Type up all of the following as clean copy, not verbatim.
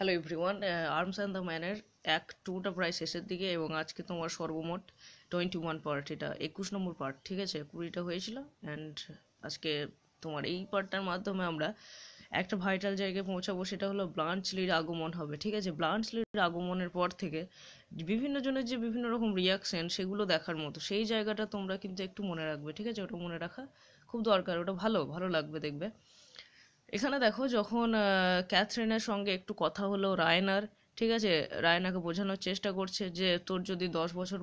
Hello everyone, arms and the ম্যানের act টুটা প্রায় শেষের দিকে এবং আজকে তোমার সর্বমোট 21 পার্ট, এটা 21 নম্বর পার্ট। ঠিক আছে, 20টা হয়েছিল অ্যান্ড আজকে তোমার এই পার্টটার মাধ্যমে আমরা একটা ভাইটাল জায়গায় পৌঁছাবো, সেটা হলো ব্লাঞ্চলির আগমন হবে। ঠিক আছে, ব্লাঞ্চলির আগমনের পর থেকে বিভিন্ন জনের যে বিভিন্ন রকম রিয়াকশন সেগুলো দেখার মতো, সেই জায়গাটা তোমরা কিন্তু একটু মনে রাখবে। ঠিক আছে, ওটা মনে রাখা খুব দরকার, ওটা ভালো ভালো লাগবে দেখবে। এখানে দেখো, যখন ক্যাথরিনের সঙ্গে একটু কথা হলো রায়নার, ঠিক আছে, রায়নাকে বোঝানোর চেষ্টা করছে যে তোর যদি 10 বছর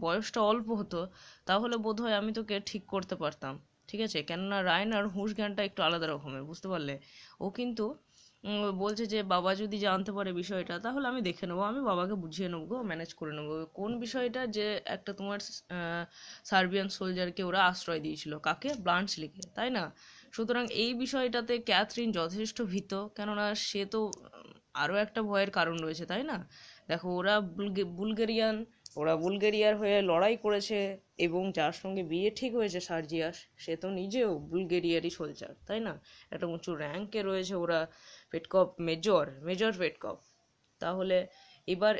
বয়সটা অল্প হতো তাহলে বোধহয় আমি তোকে ঠিক করতে পারতাম। ঠিক আছে, কেননা রায়নার হুঁশ জ্ঞানটা একটু আলাদা রকমের, বুঝতে পারলে। ও কিন্তু বলছে যে বাবা যদি জানতে পারে বিষয়টা তাহলে আমি দেখে নেবো, আমি বাবাকে বুঝিয়ে নেবো, ম্যানেজ করে নেবো। কোন বিষয়টা? যে একটা তোমার সার্বিয়ান সোলজারকে ওরা আশ্রয় দিয়েছিল, কাকে? ব্লাঞ্চলিকে, তাই না? সুতরাং এই বিষয়টাতে ক্যাথরিন যথেষ্ট ভীত, কেননা সে তো আরও একটা ভয়ের কারণ রয়েছে, তাই না? দেখো, বুলগেরিয়ান, ওরা বুলগেরিয়ার হয়ে লড়াই করেছে এবং যার সঙ্গে বিয়ে ঠিক হয়েছে সার্জিয়াস, সে তো নিজেও বুলগেরিয়ারই সোলজার, তাই না? একটা উঁচু র্যাঙ্কে রয়েছে ওরা, পেটকপ মেজর, মেজর পেটকপ। তাহলে এবার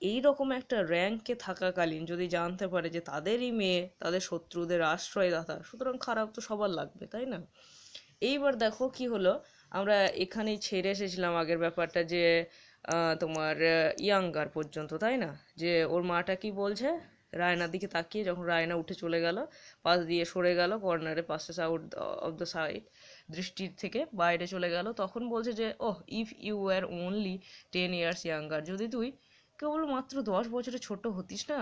এই রকম একটা র্যাঙ্কে থাকাকালীন যদি জানতে পারে যে তাদেরই মেয়ে তাদের শত্রুদের আশ্রয়দাতা, সুতরাং খারাপ তো সবার লাগবে, তাই না? এইবার দেখো কি হলো, আমরা এখানেই ছেড়ে এসেছিলাম আগের ব্যাপারটা, যে তোমার ইয়াঙ্গার পর্যন্ত, তাই না? যে ওর মাটা কি বলছে রায়নার দিকে তাকিয়ে, যখন রায়না উঠে চলে গেল, পাশ দিয়ে সরে গেল কর্নারে, পাশে আউট অফ দ্য সাইড, দৃষ্টির থেকে বাইরে চলে গেল, তখন বলছে যে oh, if you were only 10 years younger, যদি তুই কেবলমাত্র 10 বছরের ছোট হতিস না।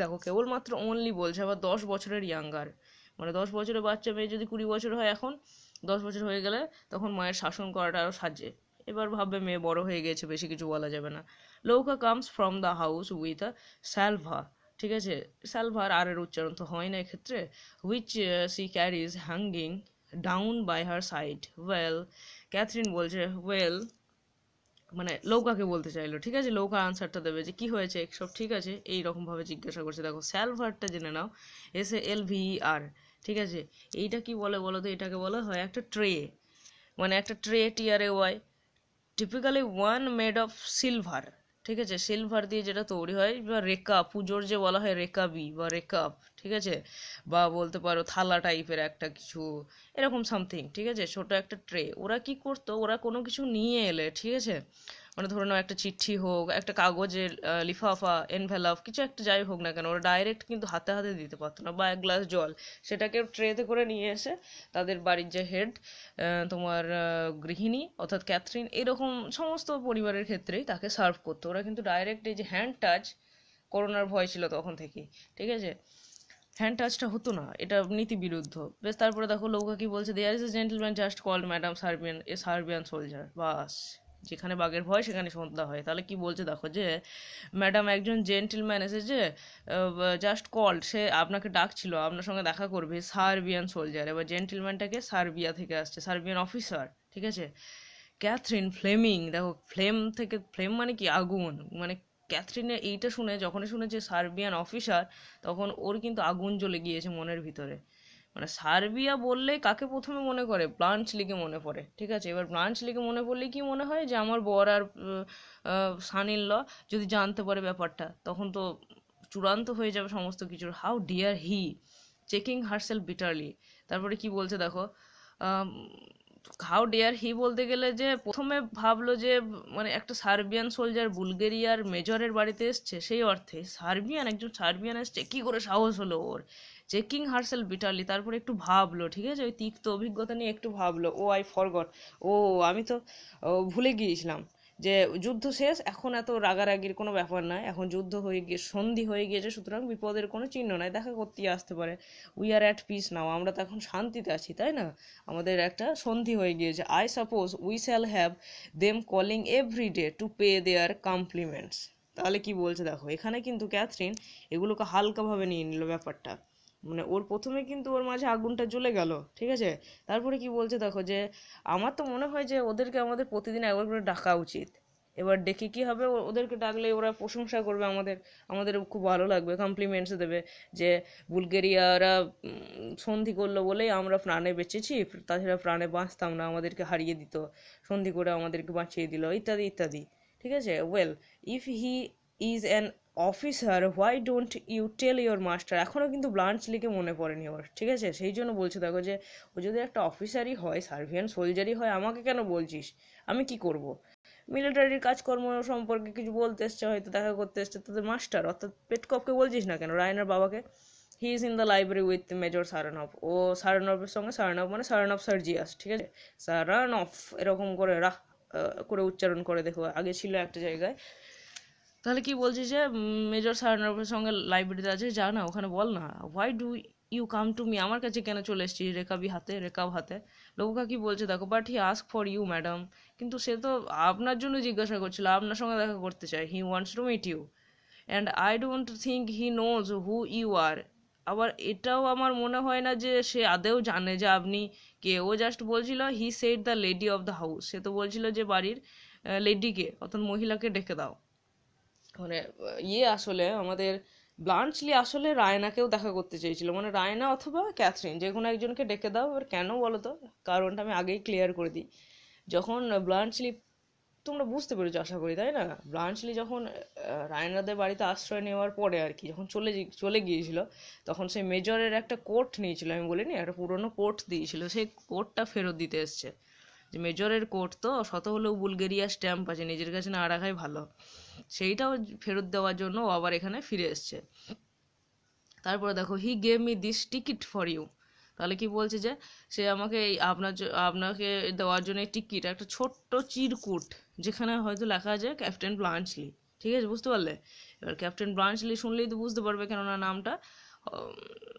দেখো, কেবলমাত্র অনলি বলছে, আবার 10 বছরের ইয়াঙ্গার, মানে 10 বছরের বাচ্চা মেয়ে যদি 20 বছর হয় এখন, 10 বছর হয়ে গেলে তখন মায়ের শাসন করাটা আরও সাজে। এবার ভাববে মেয়ে বড় হয়ে গেছে, বেশি কিছু বলা যাবে না। Louka comes from the house with a salver, ঠিক আছে, স্যালভার আর এর উচ্চারণ তো হয় না এক্ষেত্রে, which she carries hanging down by her side. Well, Catherine বলছে ওয়েল, মানে লৌকাকে বলতে চাইলো, ঠিক আছে, লৌকা আনসারটা দেবে যে কি হয়েছে, সব ঠিক আছে, এই রকম ভাবে জিজ্ঞাসা করছে। দেখো, স্যালভারটা জেনে নাও, SALVER, ঠিক আছে। এইটা কি বলে বলো তো? এটাকে বলা হয় একটা ট্রে, মানে একটা tray, TRAY, typically one made of silver. ঠিক আছে, সিলভার দিয়ে যেটা তৈরি হয়, বা রেকা, পুজোর যে বলা হয় রেকাবি বা রেকাপ, ঠিক আছে, বা বলতে পারো থালা টাইপের একটা কিছু, এরকম সামথিং। ঠিক আছে, ছোট একটা ট্রে। ওরা কি করতো, ওরা কোনো কিছু নিয়ে এলে, ঠিক আছে, মানে ধরে নাও একটা চিঠি হোক, একটা কাগজের লিফাফা, এনভেলপ, কিছু একটা যাই হোক না কেন, ওরা ডাইরেক্ট কিন্তু হাতে হাতে দিতে পারতো না, বা এক গ্লাস জল, সেটাকে ট্রেতে করে নিয়ে এসে তাদের বাড়ির যে হেড, তোমার গৃহিণী অর্থাৎ ক্যাথরিন, এরকম সমস্ত পরিবারের ক্ষেত্রেই তাকে সার্ভ করতো। ওরা কিন্তু ডাইরেক্ট এই যে হ্যান্ড টাচ, করোনার ভয় ছিল তখন থেকেই, ঠিক আছে, হ্যান্ড টাচটা হতো না, এটা নীতি বিরুদ্ধ। বেশ, তারপরে দেখো লৌকা কি বলছে, there is a gentleman just called madam Serbian, a Serbian soldier. বাস, যেখানে বাঘের ভয় সেখানে সন্ধ্যা হয়। তাহলে কি বলছে দেখো, যে ম্যাডাম, একজন জেন্টলম্যান এসেছে, জাস্ট কল্ড, সে আপনাকে ডাকছিল, আপনার সঙ্গে দেখা করবে, সার্বিয়ান সোলজার। এবার জেন্টলম্যানটাকে সার্বিয়া থেকে আসছে, সার্বিয়ান অফিসার, ঠিক আছে। ক্যাথরিন ফ্লেমিং, দেখো, ফ্লেম থেকে, ফ্লেম মানে কি? আগুন, মানে ক্যাথরিনের এইটা শুনে, যখনই শুনেছে সার্বিয়ান অফিসার, তখন ওর কিন্তু আগুন জ্বলে গিয়েছে মনের ভিতরে। মানে সার্বিয়া বললেই কাকে প্রথমে মনে করে? ব্লাঞ্চলিকে মনে পড়ে, ঠিক আছে। এবার ব্লাঞ্চলিকে মনে পড়লেই কি মনে হয়, যে আমার বর আর সান ইন ল যদি জানতে পারে ব্যাপারটা, তখন তো চূড়ান্ত হয়ে যাবে সমস্ত কিছুর। How dare he, checking herself bitterly. তারপরে কি বলছে দেখো, হাউ ডেয়ার হি বলতে গেলে, যে প্রথমে ভাবলো যে মানে একটা সার্বিয়ান সোলজার বুলগেরিয়ার মেজরের বাড়িতে এসছে, সেই অর্থে সার্বিয়ান, একজন সার্বিয়ান এসছে, কি করে সাহস হলো ওর। চেকিং হারসেলফ বিটারলি, তারপরে একটু ভাবলো, ঠিক আছে, ওই তিক্ত অভিজ্ঞতা নিয়ে একটু ভাবলো, ও আই ফরগট, ও আমি তো ভুলে গিয়েছিলাম যে যুদ্ধ শেষ, এখন এত রাগারাগির কোনো ব্যাপার নয়, এখন যুদ্ধ হয়ে গিয়ে সন্ধি হয়ে গিয়েছে, সুতরাং বিপদের কোনো চিহ্ন নাই, দেখা করতেই আসতে পারে। উই আর অ্যাট পিস নাও, আমরা তো এখন শান্তিতে আছি, তাই না? আমাদের একটা সন্ধি হয়ে গিয়েছে। I suppose we shall have them calling every day to pay their compliments. তাহলে কি বলছে দেখো, এখানে কিন্তু ক্যাথরিন এগুলোকে হালকাভাবে নিয়ে নিল ব্যাপারটা, মানে ওর প্রথমে কিন্তু ওর মাঝে আগুনটা জ্বলে গেল, ঠিক আছে। তারপরে কি বলছে দেখো, যে আমার তো মনে হয় যে ওদেরকে আমাদের প্রতিদিন একবার করে ডাকা উচিত। এবার ডেকে কি হবে, ওদেরকে ডাকলে ওরা প্রশংসা করবে আমাদের, আমাদের খুব ভালো লাগবে, কমপ্লিমেন্টস দেবে যে বুলগেরিয়ারা সন্ধি করলো বলেই আমরা প্রাণে বেঁচেছি, তাছাড়া প্রাণে বাঁচতাম না, আমাদেরকে হারিয়ে দিত, সন্ধি করে আমাদেরকে বাঁচিয়ে দিল, ইত্যাদি ইত্যাদি। ঠিক আছে, well, if he is an officer why don't you tell your master, এখনও কিন্তু ব্লাঞ্চলিকে মনে পড়েনি ওর। ঠিক আছে, সেই জন্য বলছে দেখো যে ও যদি একটা অফিসারই হয়, সার্ভিয়ান সোলজারই হয়, আমাকে কেন বলছিস, আমি কি করব। মিলিটারির কাজকর্ম সম্পর্কে কিছু বলতে এসছে, হয়তো দেখা করতে এসছে তোদের মাস্টার অর্থাৎ পেটকপকে বলছিস না কেন, রায়নার বাবাকে। He is in the library with major Saranoff, ও সারানফের সঙ্গে, সারানফ মানে সারানফ সার্জিয়াস, ঠিক আছে, সারানফ এরকম করে রাহ করে উচ্চারণ করে দেখো, আগে ছিল একটা জায়গায়। তাহলে কি বলছি যে মেজর সারানফের সঙ্গে লাইব্রেরিতে আছে, যা না ওখানে বল না, why do you come to me, আমার কাছে কেন চলে এসছিস রেকাব হাতে। লৌকা কি বলছে দেখো, but he ask for you madam, কিন্তু সে তো আপনার জন্য জিজ্ঞাসা করছিল, আপনার সঙ্গে দেখা করতে চায়, he wants to meet you and I don't think he knows who you are, আবার এটাও আমার মনে হয় না যে সে আদেও জানে যে আপনি কে, ও জাস্ট বলছিল he said the lady of the house, সে তো বলছিল যে বাড়ির লেডিকে অর্থাৎ মহিলাকে ডেকে দাও। মানে আসলে আমাদের ব্লাঞ্চলি আসলে রায়নাকেও দেখা করতে চেয়েছিল, মানে রায়না অথবা ক্যাথরিন, যে কোনো একজনকে ডেকে দাও। এবার কেন বলো তো, কারণটা আমি আগেই ক্লিয়ার করে দিই। যখন ব্লাঞ্চলি, তোমরা বুঝতে পেরেছো আশা করি, তাই না, ব্লাঞ্চলি যখন রায়নাদের বাড়িতে আশ্রয় নেওয়ার পরে আর কি, যখন চলে গিয়েছিল, তখন সেই মেজরের একটা কোট নিয়েছিল, আমি বলিনি একটা পুরনো কোট দিয়েছিল, সেই কোটটা ফেরত দিতে এসছে, যে মেজরের কোট তো শত হলেও বুলগেরিয়া স্ট্যাম্প আছে, নিজের কাছে না রাখাই ভালো, সেইটাও ফেরত দেওয়ার জন্য ও আবার এখানে ফিরে এসছে। তারপরে দেখো, he gave me this ticket for you, তাহলে কি বলছে যে সে আমাকে এই আপনাকে দেওয়ার জন্য টিকিট, একটা ছোট্ট চিরকুট, যেখানে হয়তো লেখা আছে ক্যাপ্টেন ব্লাঞ্চলি। ঠিক আছে, বুঝতে পারলে। এবার ক্যাপ্টেন ব্লাঞ্চলি শুনলেই তো বুঝতে পারবে, কেননা নামটা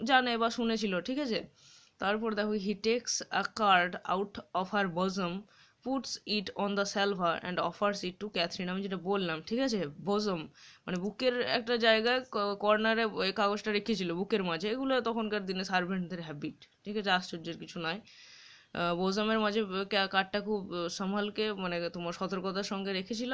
জানে বা শুনেছিল। ঠিক আছে, তারপর দেখো, he takes a card out of her bosom, puts it on the salver and offers it to Catherine, আমি যেটা বললাম। ঠিক আছে, বজম মানে বুকের একটা জায়গায় কর্নারে ওই কাগজটা রেখেছিল বুকের মাঝে, এগুলো তখনকার দিনে সার্ভেন্টদের হ্যাবিট। ঠিক আছে, আশ্চর্যের কিছু নয়। বোজামের মাঝে কার্ডটা খুব সম্ভালকে, মানে তোমার সতর্কতার সঙ্গে রেখেছিল।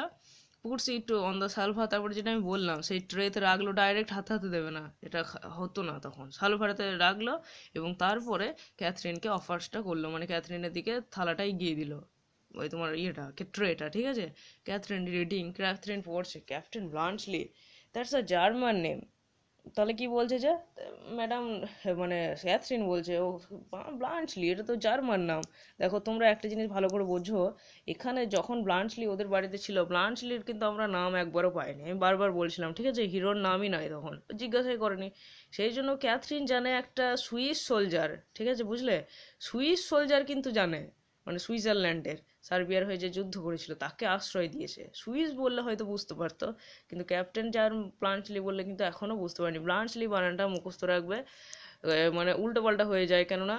Puts it on the Salva, তারপরে যেটা আমি বললাম, সেই ট্রেতে রাখলো, ডাইরেক্ট হাতে হাতে দেবে না, এটা হতো না তখন, সালভারাতে রাখলো, এবং তারপরে ক্যাথরিনকে অফার্সটা করলো, মানে ক্যাথরিনের দিকে থালাটা এগিয়ে দিল, ওই তোমার ট্রেটা। ঠিক আছে, ক্যাথরিন রিডিং, ক্যাথরিন পড়ছে, captain Bluntschli, that's a German name. তাহলে কি বলছে যে ম্যাডাম, মানে ক্যাথরিন বলছে ও ব্লাঞ্চলি, এটা তো জার্মান নাম। দেখো তোমরা একটা জিনিস ভালো করে বোঝো, এখানে যখন ব্লাঞ্চলি ওদের বাড়িতে ছিল, ব্লাঞ্চলির কিন্তু আমরা নাম একবারও পাইনি, আমি বারবার বলছিলাম। ঠিক আছে, হিরোর নামই নয়, তখন জিজ্ঞাসাই করেনি। সেই জন্য ক্যাথরিন জানে একটা সুইস সোলজার। ঠিক আছে, বুঝলে, সুইস সোলজার কিন্তু জানে, মানে সুইজারল্যান্ডের, সার্বিয়ার হয়ে যে যুদ্ধ করেছিল তাকে আশ্রয় দিয়েছে। সুইস বললে হয়তো বুঝতে পারতো, কিন্তু ক্যাপ্টেন যার ব্লাঞ্চলি বললে কিন্তু এখনও বুঝতে পারিনি। ব্লাঞ্চলি বানানটা মুখস্থ রাখবে, মানে উল্টো পাল্টা হয়ে যায়, কেননা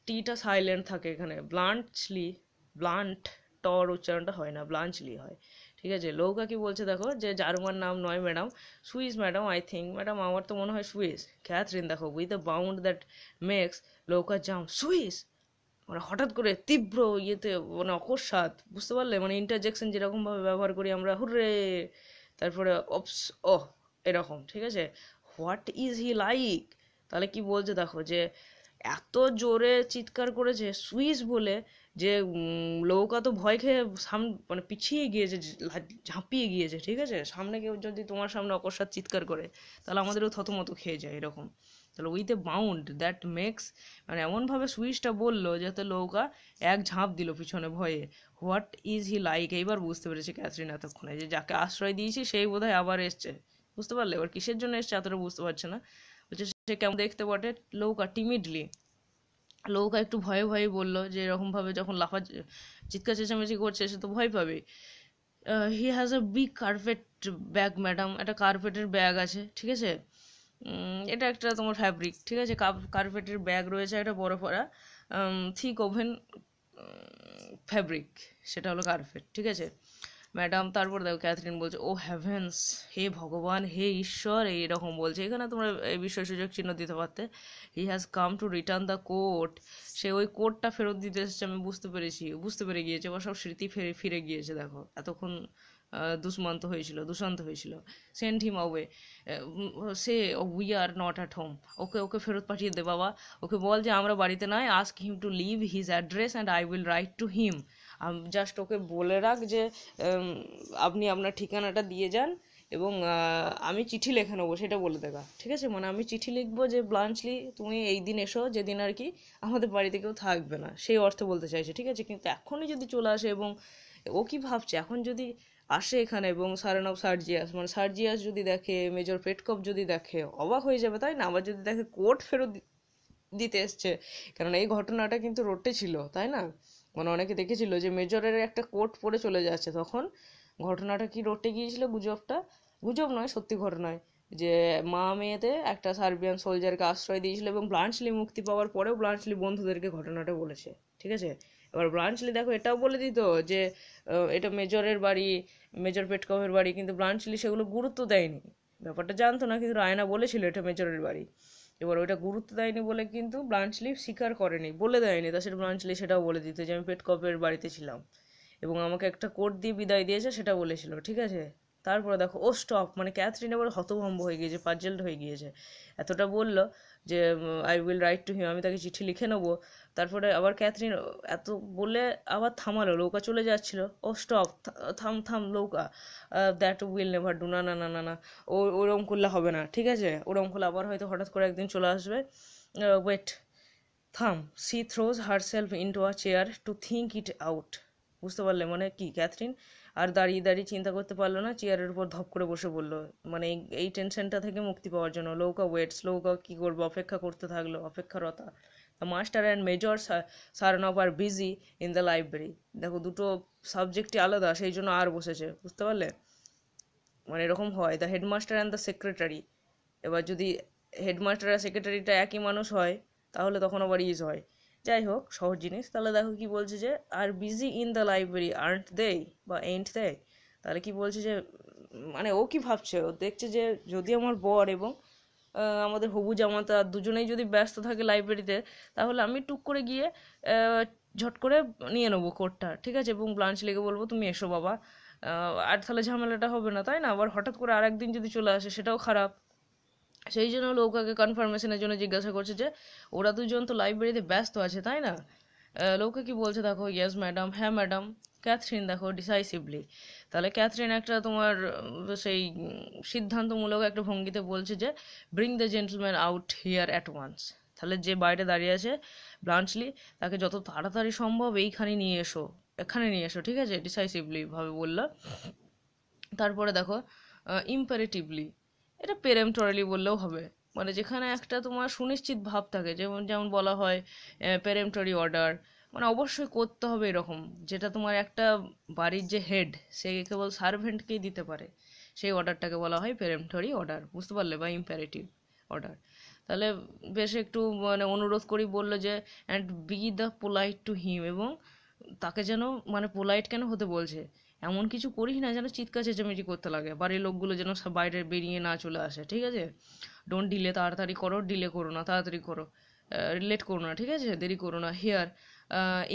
টিটা সাইলেন্ট থাকে এখানে। ব্লাঞ্চলি, ব্লান্ট টর উচ্চারণটা হয় না, ব্লাঞ্চলি হয়। ঠিক আছে, লৌকা কি বলছে দেখো, যে জার্মান নাম নয় madam, Swiss madam, I think madam, আমার তো মনে হয় সুইস। ক্যাথরিন দেখো, with the bound that makes Louka jump, Swiss, মানে হঠাৎ করে তীব্র ইয়েতে, মানে অকস্মাৎ, বুঝতে পারলে, মানে ইন্টারজেকশন যেরকমভাবে ব্যবহার করি আমরা, হুররে, তারপরে অপস, ওহ, এরকম। ঠিক আছে, হোয়াট ইজ হি লাইক, তাহলে কি বলছে দেখো, যে এত জোরে চিৎকার করেছে সুইস বলে, যে লৌকা তো ভয় খেয়ে মানে পিছিয়ে গিয়েছে, ঝাঁপিয়ে গিয়েছে। ঠিক আছে, সামনে কেউ যদি তোমার সামনে অকস্মাৎ চিৎকার করে, তাহলে আমাদেরও থতমত খেয়ে যায় এরকম। তাহলে with a bound that makes, মানে এমনভাবে সুইচটা বললো যাতে লৌকা এক ঝাঁপ দিল পিছনে ভয়ে। হোয়াট ইজ হি লাইক, এইবার বুঝতে পেরেছে ক্যাথরিন এতক্ষণে, যে যাকে আশ্রয় দিয়েছি সেই বোধহয় আবার এসছে। বুঝতে পারলে, এবার কিসের জন্য এসছে এতটা বুঝতে পারছে না। বলছে সে কেমন দেখতে বটে। লৌকা টিমিডলি, লৌকা একটু ভয়ে ভয়ে বললো, যে এরকমভাবে যখন চিৎকার চেঁচামেচি করছে, সে তো ভয় পাবে। He has a big carpet bag madam, একটা কার্পেটের ব্যাগ আছে। ঠিক আছে, এটা একটা তোমার ফ্যাব্রিক। ঠিক আছে, কার্পেটের ব্যাগ রয়েছে, একটা বড় পড়া থিক ওভেন ফ্যাব্রিক, সেটা হলো কার্পেট। ঠিক আছে ম্যাডাম, তারপর দেখো ক্যাথরিন বলছে, ও হ্যাভেন্স, হে ভগবান, হে ঈশ্বর, এইরকম বলছে। এখানে তোমরা এই বিষয় সুযোগ চিহ্ন দিতে পারতে। He has come to return the coat, সে ওই কোটটা ফেরত দিতে এসেছে, আমি বুঝতে পেরে গিয়েছে, বা সব স্মৃতি ফিরে গিয়েছে। দেখো এতক্ষণ দুষান্ত হয়েছিল। Send him away, say we are not at home, ওকে ওকে ফেরত পাঠিয়ে দে বাবা, ওকে বল যে আমরা বাড়িতে নয়, ask him to leave his address and I will write to him. Just okay বলে রাখ যে আপনি আপনার ঠিকানাটা দিয়ে যান এবং আমি চিঠি লেখে নেবো, সেটা বলে দেখা, ঠিক আছে? মানে আমি চিঠি লিখবো যে ব্লাঞ্চলি তুমি এই দিন এসো যেদিন আর কি আমাদের বাড়িতে কেউ থাকবে না, সেই অর্থে বলতে চাইছে, ঠিক আছে? কিন্তু এখনই যদি চলে আসে এবং ও কি ভাবছে, এখন যদি আসে এখানে এবং সারেন অফ সার্জিয়াস, মানে সার্জিয়াস যদি দেখে, মেজর পেটকপ যদি দেখে, অবাক হয়ে যাবে, তাই না? আবার যদি দেখে কোর্ট ফেরত দিতে এসছে, কারণ এই ঘটনাটা কিন্তু রোটে ছিল, তাই না? মানে অনেকে দেখেছিল যে মেজরের একটা কোট পরে চলে যাচ্ছে, তখন ঘটনাটা কি রটে গিয়েছিল, গুজবটা, গুজব নয় সত্যি ঘটনায়, যে মা মেয়েতে একটা সার্বিয়ান সোলজারকে আশ্রয় দিয়েছিল এবং ব্লাঞ্চলি মুক্তি পাওয়ার পরেও ব্লাঞ্চলি বন্ধুদেরকে ঘটনাটা বলেছে, ঠিক আছে? এবার ব্লাঞ্চলি দেখো এটাও বলে দিত যে এটা মেজরের বাড়ি, মেজর পেটকভের বাড়ি, কিন্তু ব্লাঞ্চলি সেগুলো গুরুত্ব দেয়নি, ব্যাপারটা জানতো না, কিন্তু রায়না বলেছিল এটা মেজরের বাড়ি। এবার ওইটা গুরুত্ব দেয়নি বলে কিন্তু ব্লাঞ্চলি স্বীকার করেনি, বলে দেয়নি, তাছাড়া ব্লাঞ্চলি সেটাও বলে দিত যে আমি পেটকপের বাড়িতে ছিলাম এবং আমাকে একটা কোট দিয়ে বিদায় দিয়েছে, সেটা বলেছিল, ঠিক আছে? তারপরে দেখো ও স্টপ, মানে ক্যাথরিন এবার হতভম্ব হয়ে গিয়েছে, পাজেলড হয়ে গিয়েছে, এতটা বললো যে আই উইল রাইট টু হিম, আমি তাকে চিঠি লিখে নেবো। তারপরে আবার ক্যাথরিন এত বলে আবার থামালো, নৌকা চলে যাচ্ছিল, ও স্টপ, থাম থাম নৌকা, দ্যাট উইল নেভার ডু, না না না না না, ওরকম করলে হবে না, ঠিক আছে? ওরকম করলে আবার হয়তো হঠাৎ করে একদিন চলে আসবে, ওয়েট, থাম, she throws herself into a chair to think it out. বুঝতে পারলে মানে কি? ক্যাথরিন আর দাঁড়িয়ে দাঁড়িয়ে চিন্তা করতে পারলো না, চেয়ারের উপর ধপ করে বসে পড়লো, মানে এই টেনশনটা থেকে মুক্তি পাওয়ার জন্য। লৌকা ওয়েটস, লৌকা কি করবো, অপেক্ষা করতে থাকলো, অপেক্ষারতা। The master and major Saranoff are busy in the library. দেখো দুটো সাবজেক্টই আলাদা, সেই জন্য আর বসেছে, বুঝতে পারলে? মানে এরকম হয়, the headmaster and the secretary. এবার যদি হেডমাস্টার আর সেক্রেটারিটা একই মানুষ হয় তাহলে তখন আবার ইজ হয়। যাই হোক, সহজ জিনিস। তাহলে দেখো কি বলছে যে are busy in the library are they, বা এন্ট দে। তাহলে কি বলছে যে মানে ও কি ভাবছে, ও দেখছে যে যদি আমার বর এবং আমাদের হবু জামাতা দুজনেই যদি ব্যস্ত থাকে লাইব্রেরিতে, তাহলে আমি টুক করে গিয়ে ঝট করে নিয়ে নেবো কোটটা, ঠিক আছে? এবং ব্লাঞ্চলিকে বলবো তুমি এসো বাবা, আর তাহলে ঝামেলাটা হবে না, তাই না? আবার হঠাৎ করে আর একদিন যদি চলে আসে সেটাও খারাপ। সেই জন্য লৌকাকে কনফার্মেশনের জন্য জিজ্ঞাসা করছে যে ওরা দুজন তো লাইব্রেরিতে ব্যস্ত আছে, তাই না? লৌকা কি বলছে দেখো, ইয়েস ম্যাডাম, হ্যাঁ ম্যাডাম। ক্যাথরিন দেখো ডিসাইসিভলি, তাহলে ক্যাথরিন একটা তোমার সেই সিদ্ধান্তমূলক একটা ভঙ্গিতে বলছে যে bring the gentleman out here at once. তাহলে যে বাইরে দাঁড়িয়ে আছে ব্লাঞ্চলি, তাকে যত তাড়াতাড়ি সম্ভব এইখানে নিয়ে এসো, এখানে নিয়ে এসো, ঠিক আছে? ডিসাইসিভলি ভাবে বললো। তারপরে দেখো ইম্পারেটিভলি, এটা পেরেমটোরিয়ালি বললেও হবে, মানে যেখানে একটা তোমার সুনিশ্চিত ভাব থাকে, যেমন যেমন বলা হয় পেরেমটোরি অর্ডার, মানে অবশ্যই করতে হবে এরকম, যেটা তোমার একটা বাড়ির যে হেড সে কেবল সার্ভেন্টকেই দিতে পারে, সেই অর্ডারটাকে বলা হয় পেরেমটোরি অর্ডার, বুঝতে পারলে? বা ইম্পারেটিভ অর্ডার। তাহলে বেশ একটু মানে অনুরোধ করি বললো যে and B the polite two him, এবং তাকে যেন মানে পোলাইট কেন হতে বলছে, এমন কিছু করিস না যেন চিৎকার চেঁচামেচি করতে লাগে, বাড়ির লোকগুলো যেন বাইরে বেরিয়ে না চলে আসে, ঠিক আছে? ডোন্ট ডিলে, তাড়াতাড়ি করো, ডিলে করো না, তাড়াতাড়ি করো, লেট করো না, ঠিক আছে? দেরি করো না। Here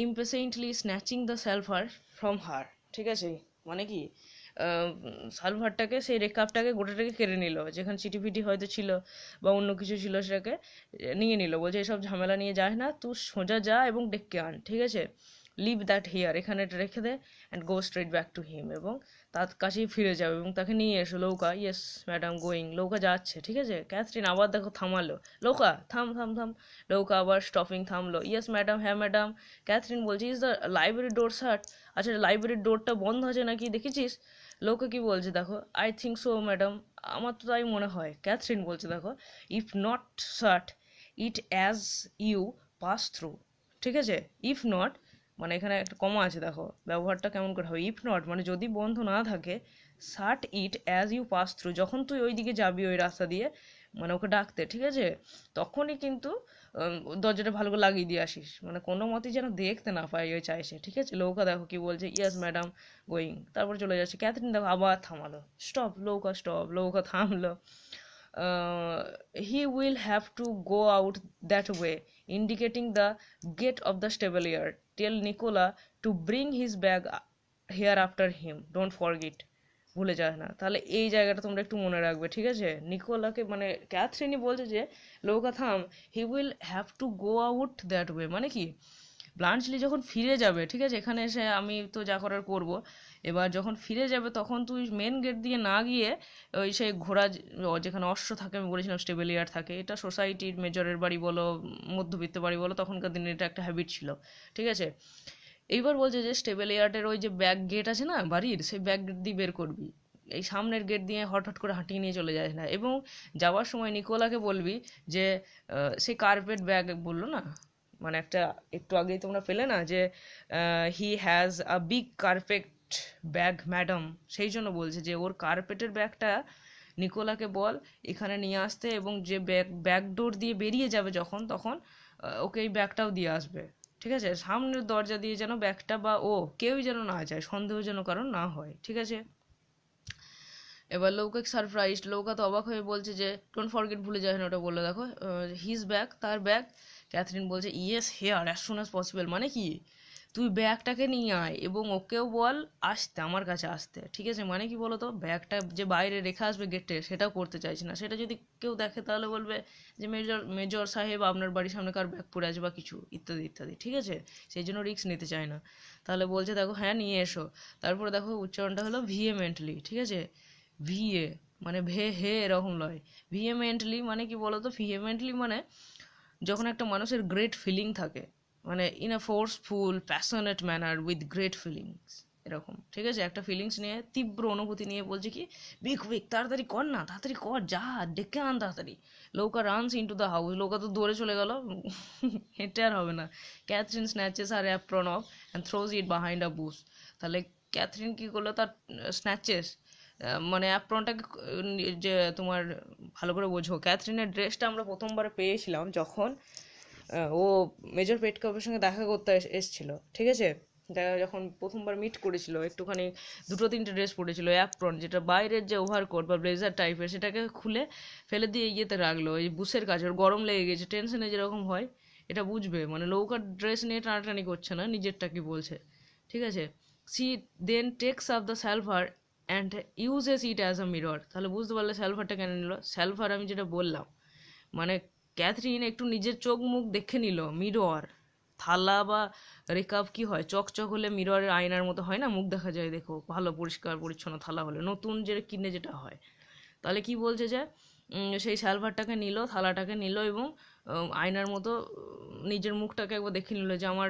impatiently snatching the salver from her, ঠিক আছে? মানে কি সালভারটাকে, সেই রেকাপটাকে গোটাটাকে কেড়ে নিল, যেখানে চিটিফিটি হয়তো ছিল বা অন্য কিছু ছিল সেটাকে নিয়ে নিল, বলছে এসব ঝামেলা নিয়ে যায় না, তুই সোজা যা এবং ডেকে আন, ঠিক আছে? লিভ দ্যাট হিয়ার, এখানে এটা রেখে দে, and go straight back to him, এবং তার কাছেই ফিরে যাবে এবং তাকে নিয়ে এসো। Louka, yes madam going, Louka যাচ্ছে, ঠিক আছে? ক্যাথরিন আবার দেখো থামালো, লৌকা থাম থাম থাম, লৌকা আবার স্টপিং, থামলো, ইয়েস ম্যাডাম, হ্যাঁ ম্যাডাম। ক্যাথরিন বলছে ইজ দ্য লাইব্রেরি ডোর শাট, আচ্ছা লাইব্রেরির ডোরটা বন্ধ আছে নাকি দেখেছিস? লৌকা কি বলছে দেখো, আই থিঙ্ক সো ম্যাডাম, আমার তো তাই মনে হয়। ক্যাথরিন বলছে দেখো, if not shut it as you pass through, ঠিক আছে? ইফ নট, মানে এখানে একটা কমা আছে, দেখো ব্যবহারটা কেমন করে হবে। ইফ নট মানে যদি বন্ধ না থাকে, shut it as you pass through, যখন তুই ওই দিকে যাবি ওই রাস্তা দিয়ে, মানে ওকে ডাকতে, ঠিক আছে? তখনই কিন্তু দরজাটা ভালো করে লাগিয়ে দিয়ে আসিস, মানে কোনো মতেই যেন দেখতে না পাই ওই চাইছে, ঠিক আছে? লৌকা দেখো কি বলছে, ইয়েস ম্যাডাম গোয়িং, তারপর চলে যাচ্ছে। ক্যাথরিন দেখো আবার থামালো, স্টপ লৌকা স্টপ, লৌকা থামলো। He will have to go out that way, indicating the gate of the stable yard. Tell Nicola to bring his bag here after him. Don't forget. ভুলে যাস না। তাহলে এই জায়গাটা তোমরা একটু মনে রাখবে, ঠিক আছে? নিকোলাকে মানে ক্যাথরিনই বলছে যে লৌকা থাম, he will have to go out that way, মানে কি ব্লাঞ্চলি যখন ফিরে যাবে, ঠিক আছে, এখানে এসে আমি তো যা করার করব, এবার যখন ফিরে যাবে তখন তুই মেন গেট দিয়ে না গিয়ে ওই সেই ঘোড়া যেখানে অশ্ব থাকে, আমি বলেছিলাম স্টেবেলিয়ার থাকে, এটা সোসাইটির মেজরের বাড়ি বলো মধ্যবিত্ত বাড়ি বলো, তখনকার দিনে এটা একটা হ্যাবিট ছিল, ঠিক আছে? এইবার বলছে যে স্টেবল ইয়ার্ডের ওই যে ব্যাক গেট আছে না বাড়ির, সেই ব্যাক গেট দিয়ে বের করবি, এই সামনের গেট দিয়ে হঠাৎ করে হাঁটিয়ে নিয়ে চলে যাস না। এবং যাওয়ার সময় নিকোলাকে বলবি যে সেই কার্পেট ব্যাগ বললো না, মানে একটা একটু আগেই তোমরা পেলে না যে he has a big carpet bag madam, সেই জন্য বলছে যে ওর কার্পেটের ব্যাগটা নিকোলাকে বল এখানে নিয়ে আসতে, এবং যে ব্যাক ডোর দিয়ে বেরিয়ে যাবে যখন, তখন ওকে এই ব্যাগটাও দিয়ে আসবে, ঠিক আছে? সামনের দরজা দিয়ে যেন ব্যাগটা বা ও কেউই যেন না যায়, সন্দেহ যেন কারণ না হয়, ঠিক আছে? এবার লৌকা সারপ্রাইজ, লৌকা তো অবাক হয়ে বলছে যে ডোন্ট ফরগেট, ভুলে যায় না, ওটা বললো দেখো হিজ ব্যাগ, তার ব্যাগ। ক্যাথরিন বলছে yes hair as soon as possible, মানে কি তুই ব্যাগটাকে নিয়ে আয় এবং ওকেও বল আসতে, আমার কাছে আসতে, ঠিক আছে? মানে কি বলতো, ব্যাগটা যে বাইরে রেখে আসবে গেটে, সেটাও করতে চাইছি না, সেটা যদি কেউ দেখে তাহলে বলবে যে মেজর মেজর সাহেব আপনার বাড়ির সামনে কার ব্যাগ পড়ে আছে বা কিছু ইত্যাদি ইত্যাদি, ঠিক আছে? সেই জন্য রিস্ক নিতে চায় না। তাহলে বলছে দেখো হ্যাঁ নিয়ে এসো। তারপরে দেখো উচ্চারণটা হলো ভিএমেন্টলি, ঠিক আছে? ভিএ মানে ভে হে এরকম লয়, ভিহেমেন্টলি মানে কি বলতো, ভিহেমেন্টলি মানে যখন একটা মানুষের গ্রেট ফিলিং থাকে, মানে in a forceful passionate manner with great feelings, এরকম, ঠিক আছে? একটা ফিলিংস নিয়ে, তীব্র অনুভূতি নিয়ে বলছে কি বিগ উইক, তাড়াতাড়ি কর না, তাড়াতাড়ি কর, যা ডেকে আন তাড়াতাড়ি। Louka runs into the house, Louka তো দৌড়ে চলে গেল, হেঁটে আর হবে না। Catherine snatches her apron off and throws it behind a bush. তাহলে ক্যাথরিন কি করলো, তার স্ন্যাচেস মানে অ্যাপ্রনটাকে যে তোমার ভালো করে বোঝো, ক্যাথরিনের ড্রেসটা আমরা প্রথমবার পেয়েছিলাম যখন ও মেজর পেটকাপের সঙ্গে দেখা করতে এসেছিল, ঠিক আছে? যখন প্রথমবার মিট করেছিল, একটুখানি দুটো তিনটে ড্রেস পরেছিল, অ্যাপ্রন যেটা বাইরের যে ওভারকোট বা ব্লেজার টাইপের, সেটাকে খুলে ফেলে দিয়ে ইয়েতে রাখলো এই বুসের কাছে, ওর গরম লেগে গেছে, টেনশনে যেরকম হয়, এটা বুঝবে, মানে লৌকার ড্রেস নিয়ে টানাটানি করছে না, নিজেরটা কি বলছে, ঠিক আছে? She then takes up the salver and uses it as a mirror. তাহলে বুঝতে পারলে স্যালভারটা কেন নিল। স্যালভার আমি যেটা বললাম, মানে ক্যাথরিন একটু নিজের চোখ মুখ দেখে নিল, মিরর থালা বা রেকাপ কি হয়, চকচক হলে মিররের আয়নার মতো হয় না, মুখ দেখা যায়, দেখো ভালো পরিষ্কার পরিচ্ছন্ন থালা হলে, নতুন যে কিনে যেটা হয়। তাহলে কি বলছে যে সেই সালভারটাকে নিল, থালাটাকে নিল, এবং আয়নার মতো নিজের মুখটাকে একবার দেখে নিল যে আমার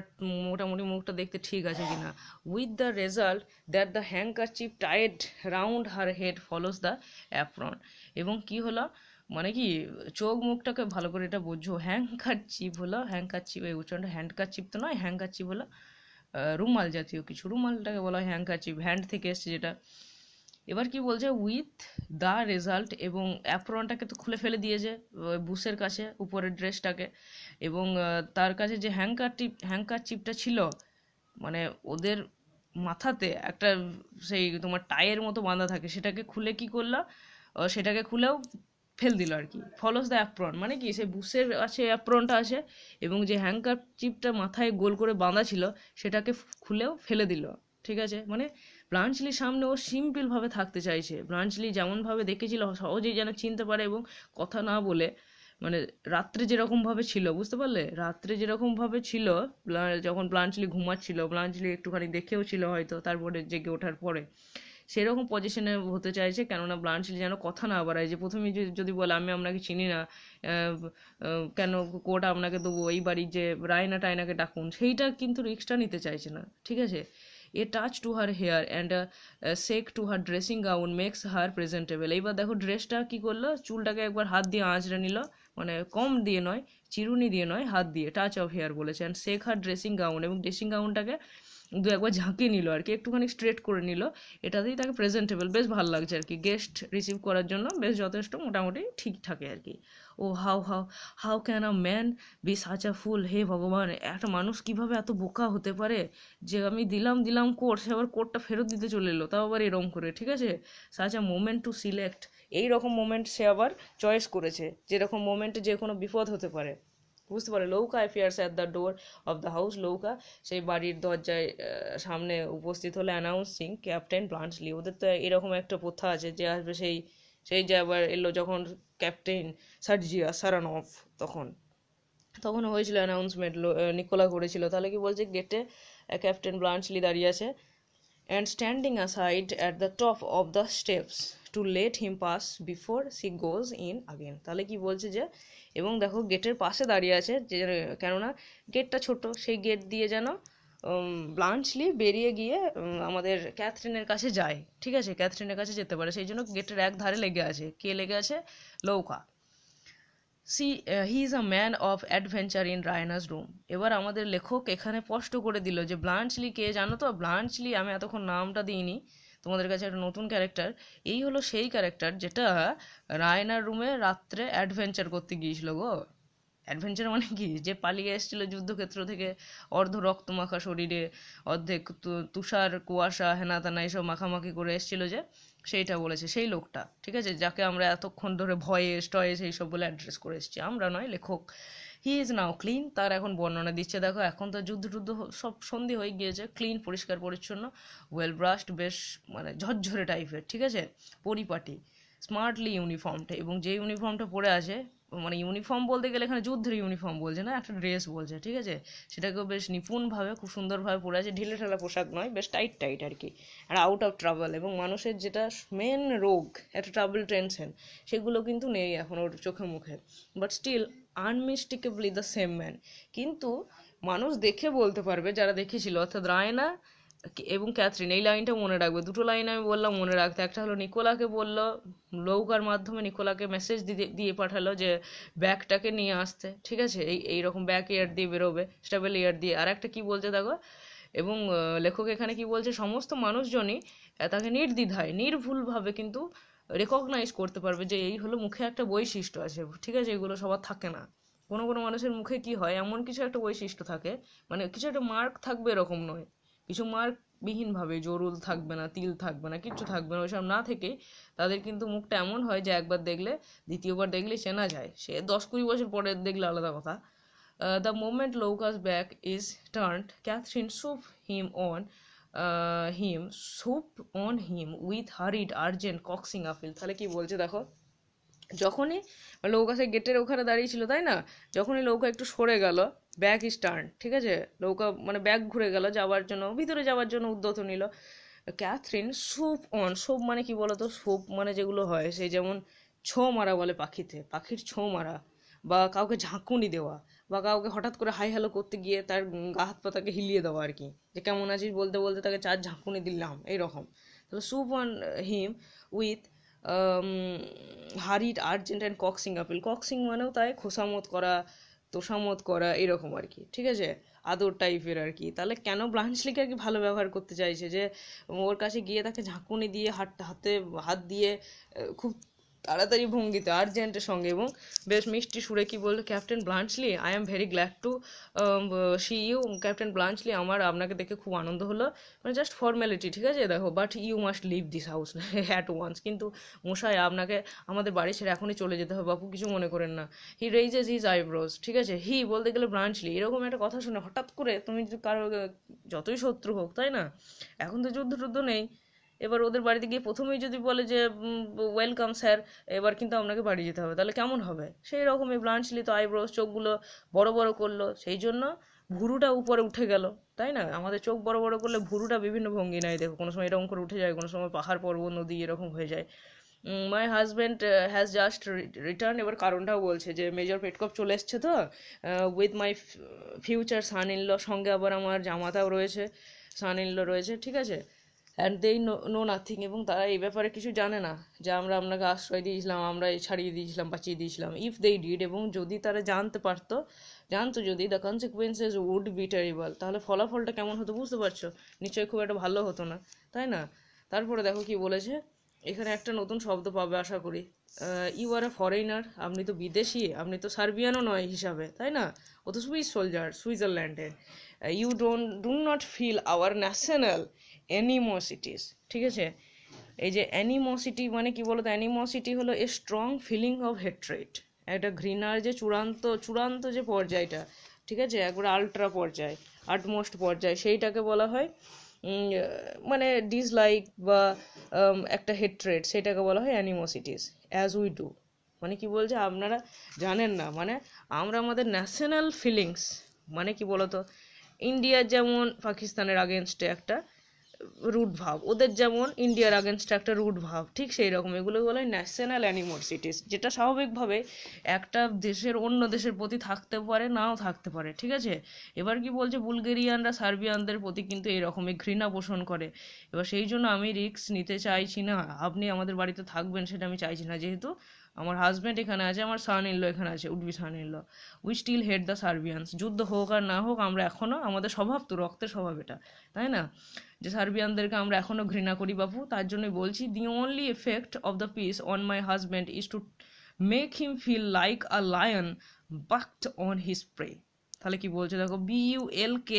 মোটামুটি মুখটা দেখতে ঠিক আছে কিনা। With the result that the handkerchief tied round her head follows the apron. এবং কি হলো, মানে কি চোখ মুখটাকে ভালো করে এটা বোঝো, হ্যাঙ্কারচিপ হলো, হ্যাঙ্কারচিপ এই উচ্চারণটা হ্যান্ডকারচিপ তো নয়, হ্যাঙ্কারচিপ হলো রুমাল জাতীয় কিছু, রুমালটাকে বলা হয় হ্যাঙ্কারচিপ, হ্যান্ড থেকে এসছে যেটা। এবার কি বলছে উইথ দ্য রেজাল্ট, এবং অ্যাপ্রনটাকে তো খুলে ফেলে দিয়েছে বুসের কাছে, উপরের ড্রেসটাকে, এবং তার কাছে যে হ্যাঙ্কারচিপটা ছিল, মানে ওদের মাথাতে একটা সেই তোমার টাইয়ের মতো বাঁধা থাকে, সেটাকে খুলে কি করলো, সেটাকে খুলেও ফেল দিল আর কি। ফলোস দ্য অ্যাপ্রন মানে কি সেই বুসের আছে অ্যাপ্রনটা আছে, এবং যে হ্যাঙ্কারচিপটা মাথায় গোল করে বাঁধা ছিল সেটাকে খুলেও ফেলে দিল, ঠিক আছে? মানে ব্লাঞ্চলির সামনে ও সিম্পলভাবে থাকতে চাইছে, ব্লাঞ্চলি যেমনভাবে দেখেছিল সহজেই যেন চিনতে পারে, এবং কথা না বলে, মানে রাত্রে যেরকমভাবে ছিল, বুঝতে পারলে রাত্রে যেরকমভাবে ছিল, যখন ব্লাঞ্চলি ঘুমাচ্ছিল, ব্লাঞ্চলি একটুখানি দেখেও ছিল হয়তো তারপরে জেগে ওঠার পরে, সেরকম পজিশনে হতে চাইছে, কেননা ব্লাঞ্চলি যেন কথা না বাড়ায়, যে প্রথমে যদি বলে আমি আপনাকে চিনি না, কেন কোর্ট আপনাকে দেবো, এই বাড়ির যে রায়না টায়নাকে ডাকুন, সেইটা কিন্তু রিস্কটা নিতে চাইছে না, ঠিক আছে? A touch to her hair and shake to her dressing gown makes her presentable. এইবার দেখো ড্রেসটা কি করলো, চুলটাকে একবার হাত দিয়ে আঁচড়ে নিল, মানে কম দিয়ে নয়, চিরুনি দিয়ে নয়, হাত দিয়ে, টাচ অফ হেয়ার বলেছে, and shakes her dressing gown, এবং ড্রেসিং গাউনটাকে দু একবার ঝাঁকিয়ে নিল আর কি, একটুখানি স্ট্রেট করে নিল, এটাতেই তাকে প্রেজেন্টেবল, বেশ ভালো লাগছে আর কি, গেস্ট রিসিভ করার জন্য বেশ যথেষ্ট মোটামুটি ঠিক থাকে আর কি। Oh how how how can a man be such a fool, হে ভগবান, একটা মানুষ কিভাবে এত বোকা হতে পারে, যে আমি দিলাম কোট, সে আবার কোটটা ফেরত দিতে চলে এলো, তাও আবার এরকম করে, ঠিক আছে? Such a moment to select, এইরকম মোমেন্ট সে আবার চয়েস করেছে, যেরকম মোমেন্টে যে কোনো বিপদ হতে পারে, বুঝতে পারে। Louka appears at the door of the house, Louka সেই বাড়ির দরজায় সামনে উপস্থিত হলে অ্যানাউন্সিং ক্যাপ্টেন ব্লাঞ্চলি। ওদের তো এরকম একটা প্রথা আছে যে আসবে সেই সেই যে আবার এলো যখন ক্যাপ্টেন সার্জিয়া সারানফ, তখন তখন হয়েছিল অ্যানাউন্সমেন্ট, নিকোলা করেছিল। তাহলে কি বলছে, গেটে ক্যাপ্টেন ব্লাঞ্চলি দাঁড়িয়ে আছে, and standing aside at the top of the steps to let him pass before she goes in again। তাহলে কি বলছে যে, এবং দেখো গেটের পাশে দাঁড়িয়ে আছে, যে কেননা গেটটা ছোট, সেই গেট দিয়ে যেন ব্লাঞ্চলি বেরিয়ে গিয়ে আমাদের ক্যাথরিনের কাছে যায়, ঠিক আছে, ক্যাথরিনের কাছে যেতে পারে, সেই জন্য গেটের এক ধারে লেগে আছে। কে লেগে আছে? Louka. He is a man of adventure in Raina's room. এবার আমাদের লেখক এখানে স্পষ্ট করে দিল যে ব্লাঞ্চলি কে, জানো তো? ব্লাঞ্চলি, আমি এতক্ষণ নামটা দিইনি, তোমাদের কাছে একটা নতুন ক্যারেক্টার। এই হলো সেই ক্যারেক্টার যেটা রায়নার রুমে রাত্রে অ্যাডভেঞ্চার করতে গিয়েছিল গো। অ্যাডভেঞ্চার মানে কি, যে পালিয়ে এসেছিল যুদ্ধক্ষেত্র থেকে অর্ধ রক্তমাখা শরীরে, অর্ধেক তুষার কুয়াশা হেনা তেনা এইসব মাখামাখি করে এসেছিল, যে সেইটা বলেছে সেই লোকটা, ঠিক আছে, যাকে আমরা এতক্ষণ ধরে ভয়ে টয়ে সেই সব বলে অ্যাড্রেস করে এসেছি, আমরা নয়, লেখক। হি ইজ নাও ক্লিন, তার এখন বর্ণনা দিচ্ছে। দেখো এখন তো যুদ্ধ টুদ্ধ সব সন্ধি হয়ে গিয়েছে, ক্লিন পরিষ্কার পরিচ্ছন্ন, ওয়েল ব্রাশড, বেশ মানে ঝরঝরে টাইপের, ঠিক আছে, পরিপাটি, স্মার্টলি ইউনিফর্মড, এবং যে ইউনিফর্মটা পরে আছে, মানে ইউনিফর্ম বলতে গেলে এখানে যুদ্ধের ইউনিফর্ম বলছে না, একটা ড্রেস বলছে, ঠিক আছে, সেটাকেও বেশ নিপুণভাবে খুব সুন্দরভাবে পরে আছে, ঢিলে ঢালা পোশাক নয়, বেশ টাইট টাইট আর কি, আর আউট অফ ট্রাভেল। এবং মানুষের যেটা মেন রোগ, একটা ট্রাভেল টেনশন, সেগুলো কিন্তু নেই এখন ওর চোখে মুখে, but still unmistakably the same man. কিন্তু মানুষ দেখে বলতে পারবে, যারা দেখেছিল, অর্থাৎ রায়না এবং ক্যাথরিন, এই লাইনটা মনে রাখবে। দুটো লাইন আমি বললাম মনে রাখতে, একটা হলো নিকোলাকে বললো, লৌকার মাধ্যমে নিকোলাকে মেসেজ দিয়ে পাঠালো যে ব্যাগটাকে নিয়ে আসতে, ঠিক আছে, এইরকম ব্যাক ইয়ার দিয়ে বেরোবে, স্টেবল ইয়ার দিয়ে। আর একটা কি বলছে দেখো, এবং লেখক এখানে কি বলছে, সমস্ত মানুষজনই তাকে নির্দ্বিধায় নির্ভুলভাবে কিন্তু রেকগনাইজ করতে পারবে যে এই হলো, মুখে একটা বৈশিষ্ট্য আছে, ঠিক আছে, এগুলো সবার থাকে না। কোনো কোনো মানুষের মুখে কি হয়, এমন কিছু একটা বৈশিষ্ট্য থাকে, মানে কিছু একটা মার্ক থাকবে এরকম নয়, কিছু মার্ক বিহীনভাবে, জরুল থাকবে না, তিল থাকবে না, কিচ্ছু থাকবে না, ওইসব না থেকে তাদের কিন্তু মুখটা এমন হয় যে একবার দেখলে দ্বিতীয়বার দেখলে চেনা যায়, সে 10-20 বছর পরে দেখলে আলাদা কথা। The moment Louka's back is turned, Catherine swooped on him with hurried urgent coaxing appeal। তাহলে কি বলছে দেখো, যখনই লৌকা সে গেটের ওখানে দাঁড়িয়ে ছিল, তাই না, যখনই লৌকা একটু সরে গেল, ব্যাক ইজ টার্ন, ঠিক আছে, লৌকা মানে ব্যাক ঘুরে গেল যাওয়ার জন্য, ভিতরে যাওয়ার জন্য উদ্যত নিল, ক্যাথরিন সুপ মানে কি বলতো, সুপ মানে যেগুলো হয়, সেই যেমন ছো মারা বলে পাখিতে, পাখির ছো মারা, বা কাউকে ঝাঁকুনি দেওয়া, বা কাউকে হঠাৎ করে হাই হ্যালো করতে গিয়ে তার গা হাত পাতাকে হিলিয়ে দেওয়া আর কি, যে কেমন আছিস বলতে বলতে তাকে 4 ঝাঁকুনি দিলাম, এইরকম। তাহলে swoop on him with hurried urgent and coaxing appeal. Coaxing মানেও তাই খোসামত করা, তোষামত করা, এরকম আর কি, ঠিক আছে, আদর টাইপের আর কি। তাহলে কেন ব্লাঞ্চলিকে আর কি ভালো ব্যবহার করতে চাইছে, যে ওর কাছে গিয়ে তাকে ঝাঁকুনি দিয়ে হাতে হাত দিয়ে খুব তাড়াতাড়ি ভঙ্গিতে, আর্জেন্টের সঙ্গে, এবং বেশ মিষ্টি সুরে কি বললো, captain Bluntschli, I am very glad to see you, captain Bluntschli, আপনাকে দেখে খুব আনন্দ হলো, মানে জাস্ট ফর্মালিটি, ঠিক আছে, দেখো, but you must leave this house at once, কিন্তু মশাই আপনাকে আমাদের বাড়ি ছেড়ে এখনই চলে যেতে হবে, বাপু কিছু মনে করেন না। হি রেইজেস হিজ আইব্রোজ, ঠিক আছে, হি বলতে গেলে ব্রাঞ্চলি, এরকম একটা কথা শুনে হঠাৎ করে তুমি যদি কারো, যতই শত্রু হোক, তাই না, এখন তো যুদ্ধ টুদ্ধ নেই, এবার ওদের বাড়িতে গিয়ে প্রথমেই যদি বলে যে ওয়েলকাম স্যার, এবার কিন্তু আপনাকে বাড়ি যেতে হবে, তাহলে কেমন হবে? সেই রকমই ব্লাঞ্চলি তো আইব্রোজ, চোখগুলো বড় বড় করলো, সেই জন্য ভুরুটা উপরে উঠে গেল, তাই না, আমাদের চোখ বড় বড় করলে ভুরুটা বিভিন্ন ভঙ্গি নেয়, দেখো, কোনো সময় এরকম করে উঠে যায়, কোনো সময় পাহাড় পর্বত নদী এরকম হয়ে যায়। My husband has just return, এবার কারণটাও বলছে যে মেজর পেটকপ চলে এসছে তো, with my future son in law, সঙ্গে আবার আমার জামাতাও রয়েছে, সান ইন ল রয়েছে, ঠিক আছে, অ্যান্ড দে নো নাথিং, এবং তারা এই ব্যাপারে কিছু জানে না, যে আমরা আপনাকে আশ্রয় দিয়েছিলাম, আমরা ছাড়িয়ে দিয়েছিলাম, বাঁচিয়ে দিয়েছিলাম। ইফ দে ডিড, এবং যদি তারা জানতো যদি, the consequences would be terrible, তাহলে ফলাফলটা কেমন হতো বুঝতে পারছো, নিশ্চয়ই খুব একটা ভালো হতো না, তাই না। তারপরে দেখো কি বলেছে, এখানে একটা নতুন শব্দ পাবে আশা করি, ইউ আর এ ফরেনার, আপনি তো বিদেশি, আপনি তো সার্বিয়ানও নয় হিসাবে, তাই না, ও তো সুইস সোলজার, সুইজারল্যান্ডের। You do not feel our national animosities, ঠিক আছে, এই যে অ্যানিমোসিটি মানে কি বলতো, অ্যানিমোসিটি হলো a strong feeling of hatred, একটা ঘৃণার যে চূড়ান্ত চূড়ান্ত যে পর্যায়টা, ঠিক আছে, একবারে আল্ট্রা পর্যায়, আটমোস্ট পর্যায়, সেইটাকে বলা হয় মানে ডিসলাইক বা একটা হেট্রেড, সেটাকে বলা হয় অ্যানিমোসিটিস অ্যাজ উই ডু। মানে কি বলছে আপনারা জানেন না, মানে আমরা আমাদের ন্যাশনাল ফিলিংস, মানে কি বলতো, ইন্ডিয়ার যেমন পাকিস্তানের আগেনস্টে একটা রুট ভাব, ওদের যেমন ইন্ডিয়ার আগেনস্টে একটা রুট ভাব, ঠিক সেই রকম এগুলো বলে ন্যাশনাল অ্যানিমোসিটিস, যেটা স্বাভাবিকভাবে একটা দেশের অন্য দেশের প্রতি থাকতে পারে, নাও থাকতে পারে, ঠিক আছে। এবার কি বলছে, বুলগেরিয়ানরা সার্বিয়ানদের প্রতি কিন্তু এরকমই ঘৃণা পোষণ করে। এবার সেই জন্য আমি রিস্ক নিতে চাইছি না, আপনি আমাদের বাড়িতে থাকবেন সেটা আমি চাইছি না, যেহেতু আমার হাজব্যান্ড এখানে আছে, আমার সান ইন ল এখানে আছে, would be son in law, we still hate the Serbians. যুদ্ধ হোক আর না হোক, আমরা এখনও, আমাদের স্বভাব তো, রক্তের স্বভাব এটা, তাই না, যে সার্বিয়ানদেরকে আমরা এখনও ঘৃণা করি বাপু। তার জন্যই বলছি, the only effect of the peace on my husband is to make him feel like a lion baulked on his prey. তাহলে কি বলছে দেখো, BULK,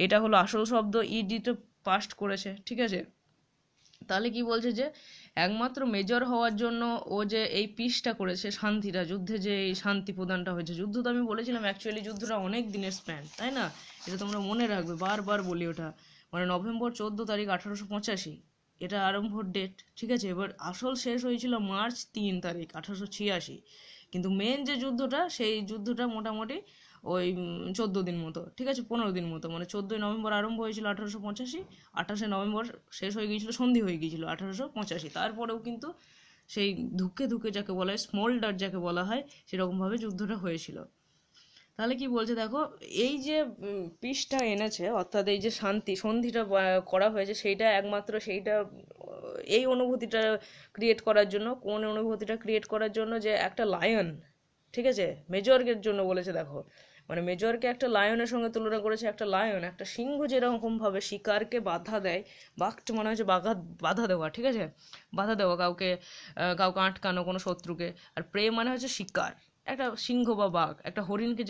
এটা হলো আসল শব্দ, ইডিতে পাস্ট করেছে, ঠিক আছে। তাহলে কি বলছে যে একমাত্র মেজর হওয়ার জন্য ও যে এই পিসটা করেছে, শান্তিটা, যুদ্ধে যে এই শান্তি প্রদানটা হয়েছে, যুদ্ধ তো আমি বলেছিলাম অ্যাকচুয়ালি যুদ্ধটা অনেক দিনের স্প্যান, তাই না, এটা তোমরা মনে রাখবে, বারবার বলি ওটা, মানে নভেম্বর 14 তারিখ 1885 এটা আরম্ভর ডেট, ঠিক আছে। এবার আসল শেষ হয়েছিল মার্চ 3 তারিখ 1886, কিন্তু মেন যে যুদ্ধটা, সেই যুদ্ধটা মোটামুটি ওই 14 দিন মতো, ঠিক আছে, 15 দিন মতো, মানে 14ই নভেম্বর আরম্ভ হয়েছিল 1885, 28শে নভেম্বর শেষ হয়ে গিয়েছিল, সন্ধি হয়ে গিয়েছিল 1885। তারপরেও কিন্তু সেই ধুকে ধুকে যাকে বলা হয়, স্মোল্ডার যাকে বলা হয়, সেরকমভাবে যুদ্ধটা হয়েছিল। তাহলে কি বলছে দেখো, এই যে পিসটা এনেছে, অর্থাৎ এই যে শান্তি সন্ধিটা করা হয়েছে, সেইটা একমাত্র সেইটা এই অনুভূতিটা ক্রিয়েট করার জন্য, কোন অনুভূতিটা ক্রিয়েট করার জন্য, যে একটা লায়ন, ঠিক আছে, মেজরের জন্য বলেছে দেখো, মানে মেজরকে একটা লায়নের সঙ্গে তুলনা করেছে, একটা লায়ন, একটা সিংহ যেরকম ভাবে শিকারকে বাধা দেয়, বাঘ মনে হচ্ছে বাধা দেওয়া, ঠিক আছে, বাধা দেওয়া কাউকে, কাউকে আটকানো, কোনো শত্রুকে, আর প্রে মানে হচ্ছে শিকার, একটা সিংহ বা বাঘ একটা হরিণকে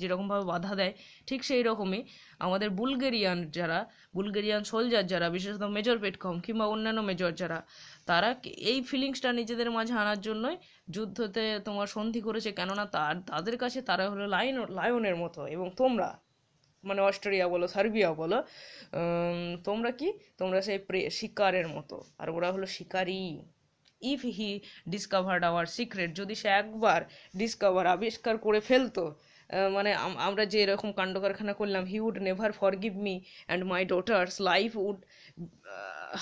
যেরকমভাবে বাধা দেয়, ঠিক সেই রকমই আমাদের বুলগেরিয়ান সোলজার যারা, বিশেষত মেজর পেটকম কিংবা অন্যান্য মেজর যারা, তারা এই ফিলিংসটা নিজেদের মাঝে আনার জন্যই যুদ্ধতে তোমার সন্ধি করেছে, কেননা তাদের কাছে তারা হলো লায়নের মতো, এবং তোমরা, মানে অস্ট্রেলিয়া বলো, সার্বিয়া বলো, তোমরা কি, তোমরা সেই শিকারের মতো, আর ওরা হলো শিকারী। If he discovered our secret, যদি সে একবার আবিষ্কার করে ফেলতো, মানে আমরা যে এরকম কাণ্ড কারখানা করলাম, he would never forgive me and my daughter's life would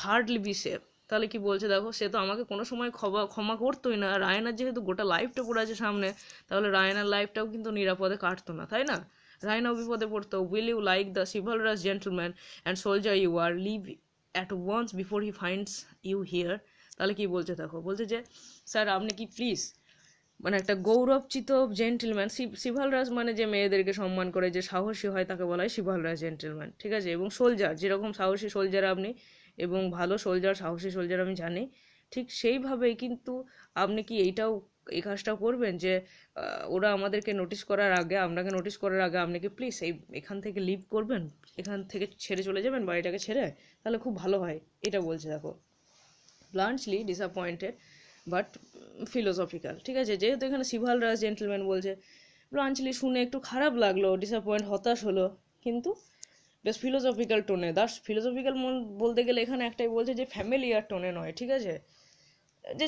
hardly be safe. তাহলে কি বলছে দেখো, সে তো আমাকে কোনো সময় ক্ষমা করতোই না, রায়নার যেহেতু গোটা লাইফটা পড়ে আছে সামনে, তাহলে রায়নার লাইফটাও কিন্তু নিরাপদে কাটতো না, তাই না, রায়নাও বিপদে পড়তো। Will you like the chivalrous gentleman and soldier you are, leave at once before he finds you here. তাহলে কি বলছে দেখো, বলছে যে স্যার আপনি কি প্লিজ, মানে একটা গৌরবচিত জেন্টলম্যান, শিভালরাজ মানে যে মেয়েদেরকে সম্মান করে, যে সাহসী হয়, তাকে বলা হয় শিভালরাজ জেন্টলম্যান, ঠিক আছে, এবং সোলজার, যেরকম সাহসী সোলজার আপনি, এবং ভালো সোলজার, সাহসী সোলজার আমি জানি, ঠিক সেইভাবেই কিন্তু আপনি কি এই কাজটা করবেন, যে ওরা আমাদেরকে নোটিস করার আগে, আপনাকে নোটিস করার আগে আপনি কি প্লিজ এখান থেকে লিভ করবেন, এখান থেকে ছেড়ে চলে যাবেন বাড়িটাকে ছেড়ে, তাহলে খুব ভালো হয়, এটা বলছে দেখো। ব্লান্টলি ডিসঅ্যাপয়েন্টেড বাট ফিলোসফিক্যাল, ঠিক আছে, যেহেতু এখানে শিভালরাস জেন্টলম্যান বলছে, ব্লান্টলি শুনে একটু খারাপ লাগলো, হতাশ হলো, কিন্তু বেশ ফিলোসফিক্যাল টোনে, ফিলোসফিক্যাল বলতে গেলে এখানে একটাই বলছে যে ফ্যামিলিয়ার টোনে নয়, ঠিক আছে, যে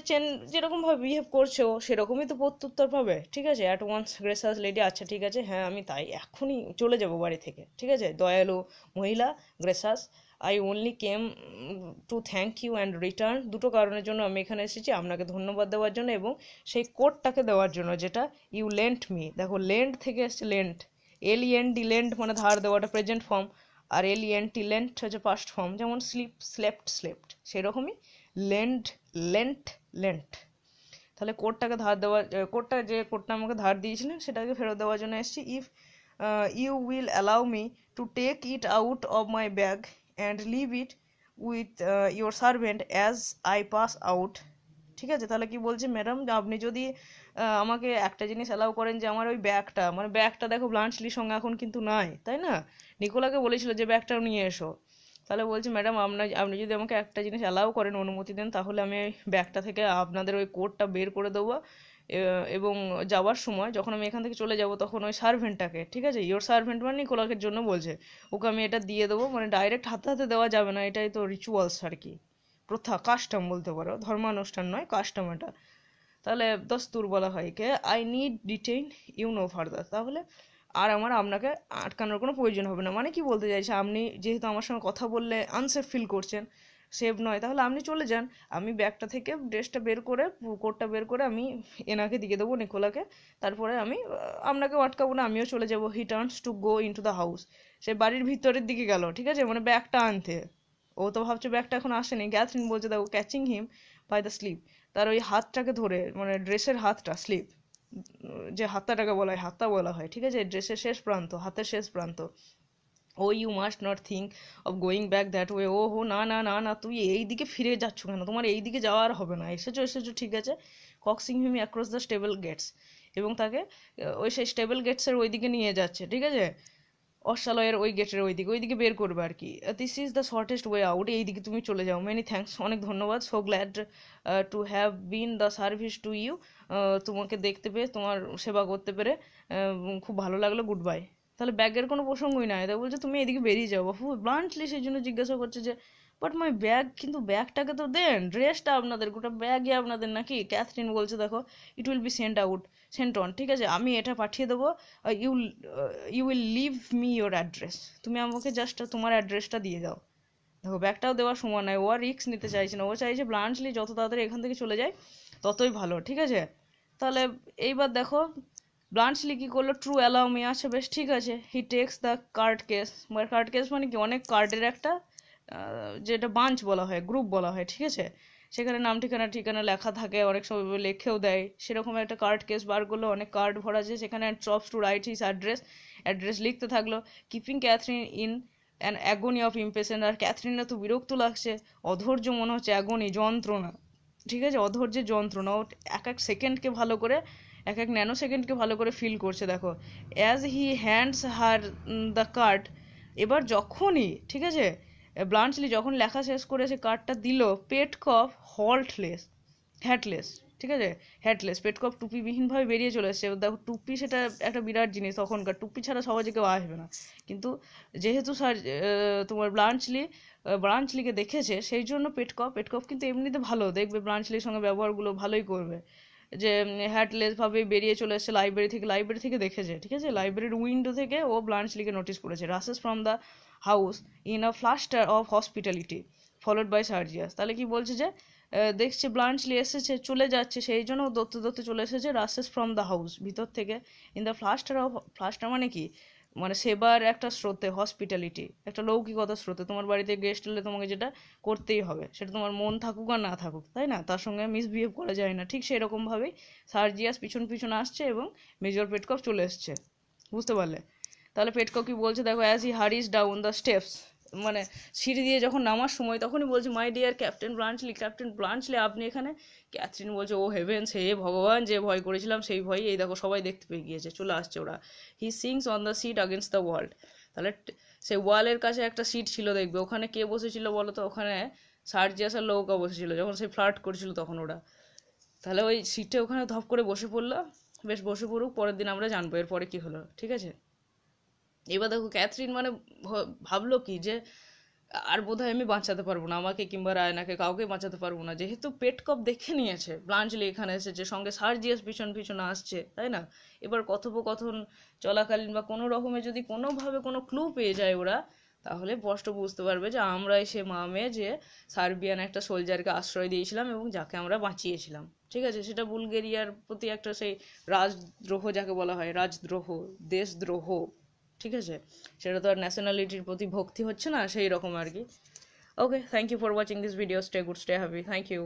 যেরকমভাবে বিহেভ করছে ও, সেরকমই তো প্রত্যুত্তর পাবে, ঠিক আছে। অ্যাট ওয়ান্স গ্রেসাস লেডি, আচ্ছা ঠিক আছে, হ্যাঁ আমি তাই এখনই চলে যাব বাড়ি থেকে, ঠিক আছে, দয়ালু মহিলা, gracious, I only came to thank you and return, দুটো কারণের জন্য আমি এখানে এসেছি, আপনাকে ধন্যবাদ দেওয়ার জন্য এবং সেই কোডটাকে দেওয়ার জন্য, যেটা ইউ লেন্ট মি। দেখো লেন্ট থেকে এসছে লেন্ট, LEND, লেন্ট মানে ধার দেওয়াটা প্রেজেন্ট ফর্ম, আর LENT লেন্ট হচ্ছে পাস্ট ফর্ম, যেমন স্লেপ্ট সেরকমই লেন্ট, লেন্ট। তাহলে কোডটা আমাকে ধার দিয়েছিলেন, সেটাকে ফেরত দেওয়ার জন্য এসেছি। If you will allow me to take it out of my bag and leave it with your servant as I pass out, ঠিক আছে। তাহলে কি বলছে, ম্যাডাম আপনি যদি আমাকে একটা জিনিস অ্যালাউ করেন, যে আমার ওই ব্যাগটা, মানে ব্যাগটা দেখো ব্লান্টলির সঙ্গে এখন কিন্তু নাই, তাই না, নিকোলাকে বলেছিল যে ব্যাগটাও নিয়ে এসো। তাহলে বলছি ম্যাডাম আপনি যদি আমাকে একটা জিনিস অ্যালাউ করেন, অনুমতি দেন, তাহলে আমি ওই ব্যাগটা থেকে আপনাদের ওই কোডটা বের করে দেবো এবং যাওয়ার সময় যখন আমি এখান থেকে চলে যাব তখন ওই সার্ভেন্টটাকে, ঠিক আছে, ইয়োর সার্ভেন্ট মানে নিকোলাসের জন্য বলছে, ওকে আমি এটা দিয়ে দেবো, মানে ডাইরেক্ট হাতে হাতে দেওয়া যাবে না, এটাই তো রিচুয়ালস আর কি, প্রথা, কাস্টম বলতে পারো, ধর্মানুষ্ঠান নয়, কাস্টম এটা। তাহলে দস্তুর বলা হয় কে I need detain you no further, তাহলে আর আপনাকে আটকানোর কোনো প্রয়োজন হবে না। মানে কি বলতে চাইছে, আপনি যেহেতু আমার সঙ্গে কথা বললে আনসেফ ফিল করছেন, সেফ নয়, তাহলে আপনি চলে যান। আমি ব্যাগটা থেকে ড্রেসটা বের করে, কোটটা বের করে আমি এনাকে দিয়ে দেবো, নিকোলাকে, তারপরে আমি আপনাকেও আটকাবো না, আমিও চলে যাবো। He turns to go into the house, সে বাড়ির ভিতরের দিকে গেল, ঠিক আছে, মানে ব্যাগটা আনতে। ও তো ভাবছে ব্যাগটা এখন আসেনি। ক্যাথরিন বলছে দেখো, catching him by the sleeve, তার ওই হাতটাকে ধরে, মানে ড্রেসের হাতটা, স্লিপ যে হাতটাকে বলা হয়, হাতটা বলা হয়, ঠিক আছে, ড্রেসের শেষ প্রান্ত, হাতের শেষ প্রান্ত। Oh you must not think of going back that way, ও হো না না না না, তুই এই দিকে ফিরে যাচ্ছ কেন, তোমার এই দিকে যাওয়ার হবে না, এসেছো এসেছো ঠিক আছে। কক্সিং হিম অ্যাক্রস দ্য স্টেবল গেটস, এবং তাকে ওই সেই স্টেবল গেটসের ওই দিকে নিয়ে যাচ্ছে, ঠিক আছে, অশ্বালয়ের ওই গেটের ওইদিকে বের করবে আর কি। This is the shortest way out, এইদিকে তুমি চলে যাও। মেনি থ্যাঙ্কস, অনেক ধন্যবাদ। So glad to have been the service to you, তোমাকে দেখতে পেয়ে, তোমার সেবা করতে পেরে খুব ভালো লাগলো, গুড বাই। তাহলে ব্যাগের কোনো প্রসঙ্গই নাই, তাই বলছে তুমি এদিকে বেরিয়ে যাও। বাবু ব্লান্টলি সেই জন্য জিজ্ঞাসা করছে যে বাট মাই ব্যাগ, কিন্তু ব্যাগটাকে তো দেন, ড্রেসটা আপনাদের, গোটা ব্যাগই আপনাদের নাকি। ক্যাথরিন বলছে দেখো, it will be sent out, sent on, ঠিক আছে, আমি এটা পাঠিয়ে দেবো, you you will leave me your address, তুমি আমাকে জাস্ট তোমার অ্যাড্রেসটা দিয়ে দাও। দেখো ব্যাগটাও দেওয়ার সময় নাই, ও আর রিস্ক নিতে চাইছে না, ও চাইছে ব্লান্টলি যত তাড়াতাড়ি এখান থেকে চলে যায় ততই ভালো, ঠিক আছে। তাহলে এইবার দেখো ব্লান্টলি কি করলো, ট্রু অ্যালাউ মি, আচ্ছা বেশ ঠিক আছে। He takes the card case, মানে কার্ড কেস মানে কি, অনেক কার্ডের একটা যেটা বাঞ্চ বলা হয়, গ্রুপ বলা হয়, ঠিক আছে, সেখানে নাম ঠিকানা ঠিকানা লেখা থাকে, অনেক সময় লেখেও দেয়, সেরকম একটা কার্ড কেস বার করলো, অনেক কার্ড ভরা আছে সেখানে, stoops to write his address, address লিখতে থাকলো, keeping Catherine in an agony of impatient, আর ক্যাথরিনের তো বিরক্ত লাগছে, অধৈর্য মনে হচ্ছে, অ্যাগনি যন্ত্রণা, ঠিক আছে, অধৈর্যের যন্ত্রণা, ও এক এক সেকেন্ডকে ভালো করে, এক এক ন্যানো সেকেন্ডকে ভালো করে ফিল করছে। দেখো as he hands her the card, এবার যখনই, ঠিক আছে, ব্লান্টলি যখন লেখা শেষ করে সে কার্ডটা দিল, পেটকফ হল্টলেস, হ্যাটলেস, ঠিক আছে, হ্যাটলেস, পেটকফ টুপিবিহীনভাবে বেরিয়ে চলে এসছে। দেখো টুপি সেটা একটা বিরাট জিনিস, তখনকার টুপি ছাড়া সহজে কেউ আসবে না, কিন্তু যেহেতু স্যার তোমার ব্লান্চলিকে দেখেছে, সেই জন্য পেটকফ কিন্তু এমনিতে ভালো, দেখবে ব্লান্চলির সঙ্গে ব্যবহারগুলো ভালোই করবে, যে হ্যাটলেস ভাবে বেরিয়ে চলে এসেছে লাইব্রেরি থেকে দেখেছে, ঠিক আছে, লাইব্রেরির উইন্ডো থেকে ও ব্লান্চলিকে নোটিস করেছে। Rushes from the house in a fluster of hospitality followed by Sergius, তাহলে কি বলছে যে দেখছে ব্লান্চলি এসেছে, চলে যাচ্ছে, সেই জন্য দৌড়তে দৌড়তে চলে এসেছে, রাসেস ফ্রম দ্য হাউস, ভিতর থেকে, ইন দ্য ফ্লাস্টার মানে কি, মানে সেবার একটা স্রোতে, হসপিটালিটি একটা লৌকিকতার স্রোতে, তোমার বাড়িতে গেস্ট এলে তোমাকে যেটা করতেই হবে, সেটা তোমার মন থাকুক আর না থাকুক, তাই না, তার সঙ্গে মিসবিহেভ করা যায় না, ঠিক সেরকমভাবেই সার্জিয়াস পিছন পিছন আসছে এবং মেজর পেটকফ চলে এসছে, বুঝতে পারলে। তাহলে পেটকফ কি বলছে দেখো, as he hurries down the steps, মানে সিঁড়ি দিয়ে যখন নামার সময় তখনই বলছে, মাই ডিয়ার ক্যাপ্টেন ব্লান্চলি আপনি এখানে। ক্যাথরিন বলছে, ও হেভেন্স, হে ভগবান, যে ভয় করেছিলাম সেই ভয় এই দেখো সবাই দেখতে পেয়ে গিয়েছে, চলে আসছে ওরা। He sinks on the seat against the wall, তাহলে সেই ওয়ালের কাছে একটা সিট ছিল, দেখবে ওখানে কে বসেছিল বলো তো, ওখানে সার্জিয়াসের নৌকা বসেছিল, যখন সে ফ্লার্ট করেছিল তখন ওরা, তাহলে ওই সিটে ওখানে ধপ করে বসে পড়লো। বেশ বসে পড়ুক, পরের দিন আমরা জানবো এরপরে কি হলো, ঠিক আছে। এবার দেখো ক্যাথরিন মানে ভাবলো কি, যে আর বোধহয় আমি বাঁচাতে পারবো না, আমাকে কিংবা রায়নাকে কাউকে বাঁচাতে পারবো না, যেহেতু পেটকপ দেখে নিয়েছে ব্লান্চলি এখানে এসেছে, সঙ্গে সার্জিয়াস পিছন পিছন আসছে, তাই না। এবার কথোপকথন চলাকালীন বা কোনো রকমে যদি কোনোভাবে কোনো ক্লু পেয়ে যায় ওরা, তাহলে স্পষ্ট বুঝতে পারবে যে আমরাই সে মামে যে সার্বিয়ান একটা সোলজারকে আশ্রয় দিয়েছিলাম এবং যাকে আমরা বাঁচিয়েছিলাম, ঠিক আছে। সেটা বুলগেরিয়ার প্রতি একটা সেই রাজদ্রোহ যাকে বলা হয়, রাজদ্রোহ, দেশদ্রোহ, ঠিক আছে, সেটা তো আর ন্যাশনালিটির প্রতি ভক্তি হচ্ছে না, সেই রকম আর কি। Okay, thank you for watching this video, stay good, stay happy, thank you.